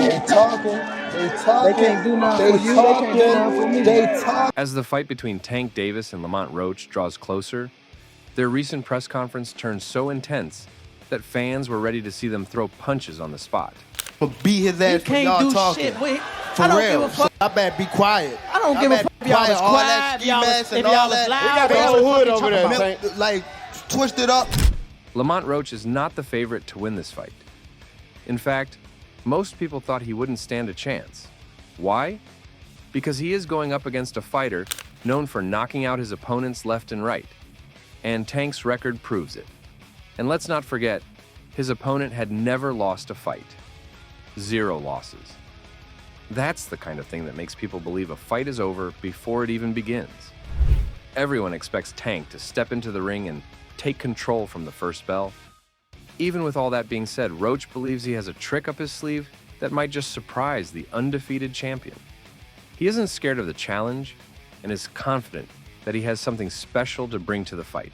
They can't do nothing for you. They can't do nothing for me. As the fight between Tank Davis and Lamont Roach draws closer, their recent press conference turned so intense that fans were ready to see them throw punches on the spot. But beat his ass for y'all talking. Shit, wait. For real. So I better be quiet. I don't give a fuck if y'all was all quiet, that ski mask and if y'all all was that. loud. They got the whole hood over there, like twisted up. Lamont Roach is not the favorite to win this fight. In fact, most people thought he wouldn't stand a chance. Why? Because he is going up against a fighter known for knocking out his opponents left and right. And Tank's record proves it. And let's not forget, his opponent had never lost a fight. 0 losses. That's the kind of thing that makes people believe a fight is over before it even begins. Everyone expects Tank to step into the ring and take control from the first bell. Even with all that being said, Roach believes he has a trick up his sleeve that might just surprise the undefeated champion. He isn't scared of the challenge and is confident that he has something special to bring to the fight.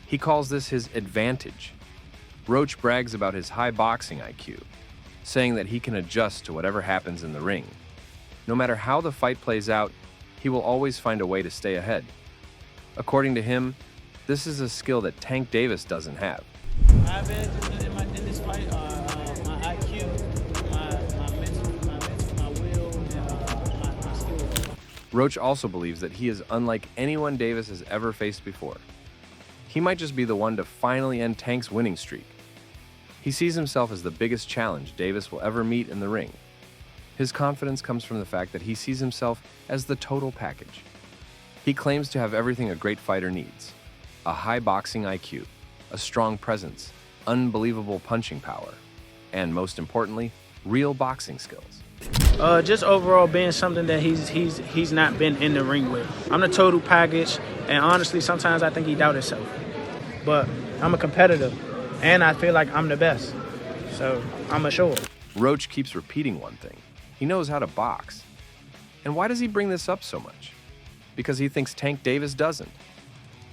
He calls this his advantage. Roach brags about his high boxing IQ, saying that he can adjust to whatever happens in the ring. No matter how the fight plays out, he will always find a way to stay ahead. According to him, this is a skill that Tank Davis doesn't have. My advantage in this fight are my IQ, my mental, my will, and my skill. Roach also believes that he is unlike anyone Davis has ever faced before. He might just be the one to finally end Tank's winning streak. He sees himself as the biggest challenge Davis will ever meet in the ring. His confidence comes from the fact that he sees himself as the total package. He claims to have everything a great fighter needs: a high boxing IQ, a strong presence, unbelievable punching power, and most importantly, real boxing skills. Just overall being something that he's not been in the ring with. I'm the total package, and honestly, sometimes I think he doubts himself. But I'm a competitor, and I feel like I'm the best. So I'm a show. Roach keeps repeating one thing. He knows how to box. And why does he bring this up so much? Because he thinks Tank Davis doesn't.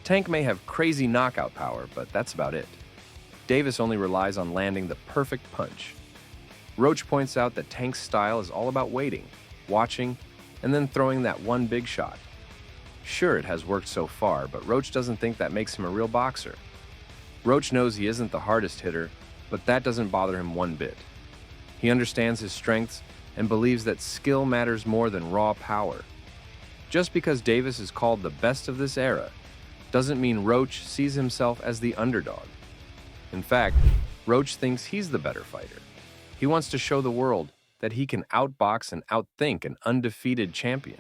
Tank may have crazy knockout power, but that's about it. Davis only relies on landing the perfect punch. Roach points out that Tank's style is all about waiting, watching, and then throwing that one big shot. Sure, it has worked so far, but Roach doesn't think that makes him a real boxer. Roach knows he isn't the hardest hitter, but that doesn't bother him one bit. He understands his strengths and believes that skill matters more than raw power. Just because Davis is called the best of this era doesn't mean Roach sees himself as the underdog. In fact, Roach thinks he's the better fighter. He wants to show the world that he can outbox and outthink an undefeated champion.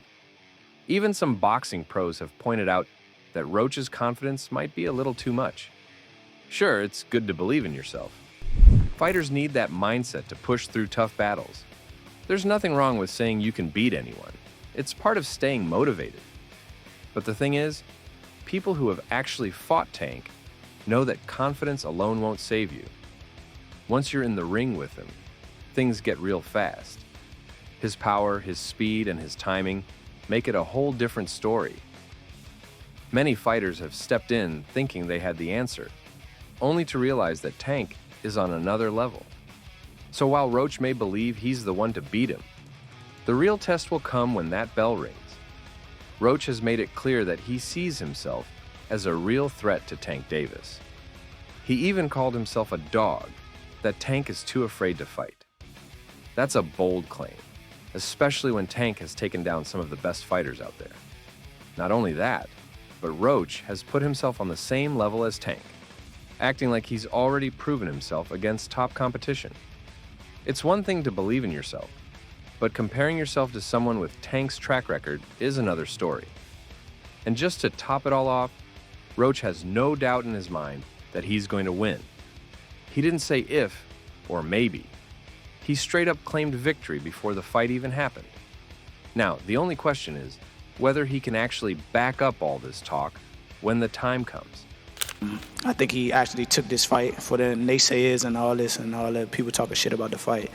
Even some boxing pros have pointed out that Roach's confidence might be a little too much. Sure, it's good to believe in yourself. Fighters need that mindset to push through tough battles. There's nothing wrong with saying you can beat anyone. It's part of staying motivated. But the thing is, people who have actually fought Tank know that confidence alone won't save you. Once you're in the ring with him, things get real fast. His power, his speed, and his timing make it a whole different story. Many fighters have stepped in thinking they had the answer, only to realize that Tank is on another level. So while Roach may believe he's the one to beat him, the real test will come when that bell rings. Roach has made it clear that he sees himself as a real threat to Tank Davis. He even called himself a dog that Tank is too afraid to fight. That's a bold claim, especially when Tank has taken down some of the best fighters out there. Not only that, but Roach has put himself on the same level as Tank, acting like he's already proven himself against top competition. It's one thing to believe in yourself, but comparing yourself to someone with Tank's track record is another story. And just to top it all off, Roach has no doubt in his mind that he's going to win. He didn't say if or maybe. He straight up claimed victory before the fight even happened. Now, the only question is whether he can actually back up all this talk when the time comes. I think he actually took this fight for the naysayers and all the people talking shit about the fight.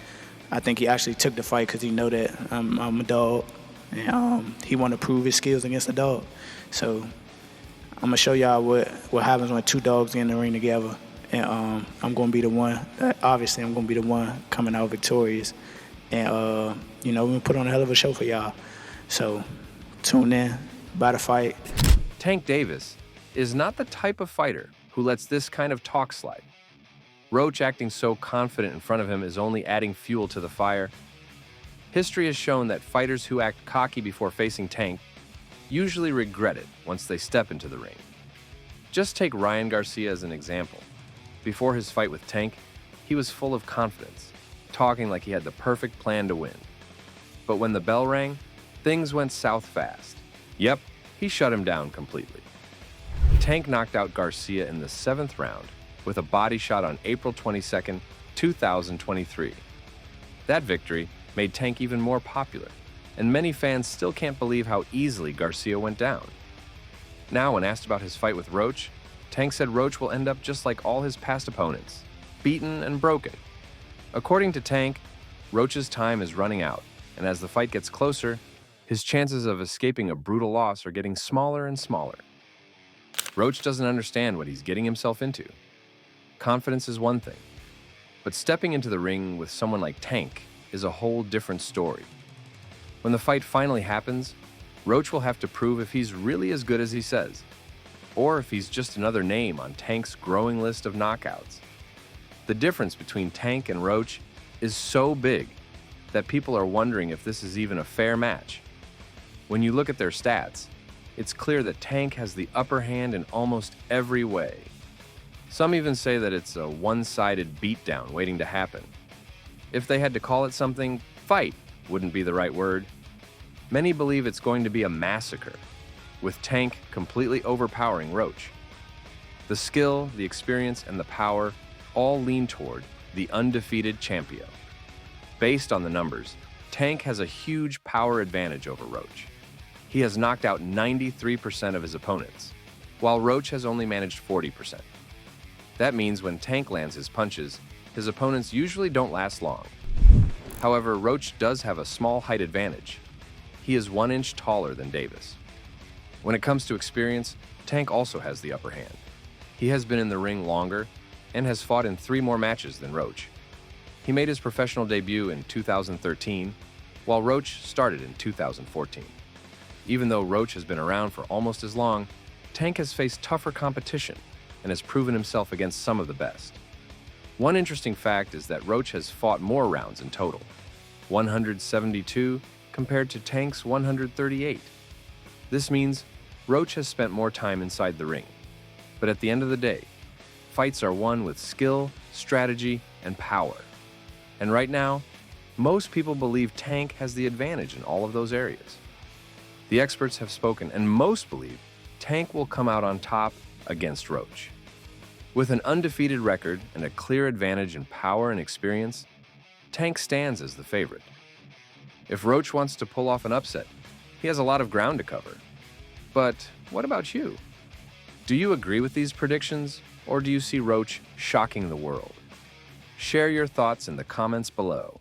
I think he actually took the fight because he know that I'm a dog, and he want to prove his skills against a dog. So I'm gonna show y'all what happens when two dogs get in the ring together, and I'm gonna be the one. Obviously, I'm gonna be the one coming out victorious. And, we're going to put on a hell of a show for y'all. So tune in, buy the fight. Tank Davis is not the type of fighter who lets this kind of talk slide. Roach acting so confident in front of him is only adding fuel to the fire. History has shown that fighters who act cocky before facing Tank usually regret it once they step into the ring. Just take Ryan Garcia as an example. Before his fight with Tank, he was full of confidence, talking like he had the perfect plan to win. But when the bell rang, things went south fast. Yep, he shut him down completely. Tank knocked out Garcia in the 7th round with a body shot on April 22, 2023. That victory made Tank even more popular, and many fans still can't believe how easily Garcia went down. Now, when asked about his fight with Roach, Tank said Roach will end up just like all his past opponents, beaten and broken. According to Tank, Roach's time is running out, and as the fight gets closer, his chances of escaping a brutal loss are getting smaller and smaller. Roach doesn't understand what he's getting himself into. Confidence is one thing, but stepping into the ring with someone like Tank is a whole different story. When the fight finally happens, Roach will have to prove if he's really as good as he says, or if he's just another name on Tank's growing list of knockouts. The difference between Tank and Roach is so big that people are wondering if this is even a fair match. When you look at their stats, it's clear that Tank has the upper hand in almost every way. Some even say that it's a one-sided beatdown waiting to happen. If they had to call it something, fight wouldn't be the right word. Many believe it's going to be a massacre, with Tank completely overpowering Roach. The skill, the experience, and the power all lean toward the undefeated champion. Based on the numbers, Tank has a huge power advantage over Roach. He has knocked out 93% of his opponents, while Roach has only managed 40%. That means when Tank lands his punches, his opponents usually don't last long. However, Roach does have a small height advantage. He is 1 inch taller than Davis. When it comes to experience, Tank also has the upper hand. He has been in the ring longer and has fought in 3 more matches than Roach. He made his professional debut in 2013, while Roach started in 2014. Even though Roach has been around for almost as long, Tank has faced tougher competition and has proven himself against some of the best. One interesting fact is that Roach has fought more rounds in total, 172 compared to Tank's 138. This means Roach has spent more time inside the ring. But at the end of the day, fights are won with skill, strategy, and power. And right now, most people believe Tank has the advantage in all of those areas. The experts have spoken, and most believe Tank will come out on top against Roach. With an undefeated record and a clear advantage in power and experience, Tank stands as the favorite. If Roach wants to pull off an upset, he has a lot of ground to cover. But what about you? Do you agree with these predictions, or do you see Roach shocking the world? Share your thoughts in the comments below.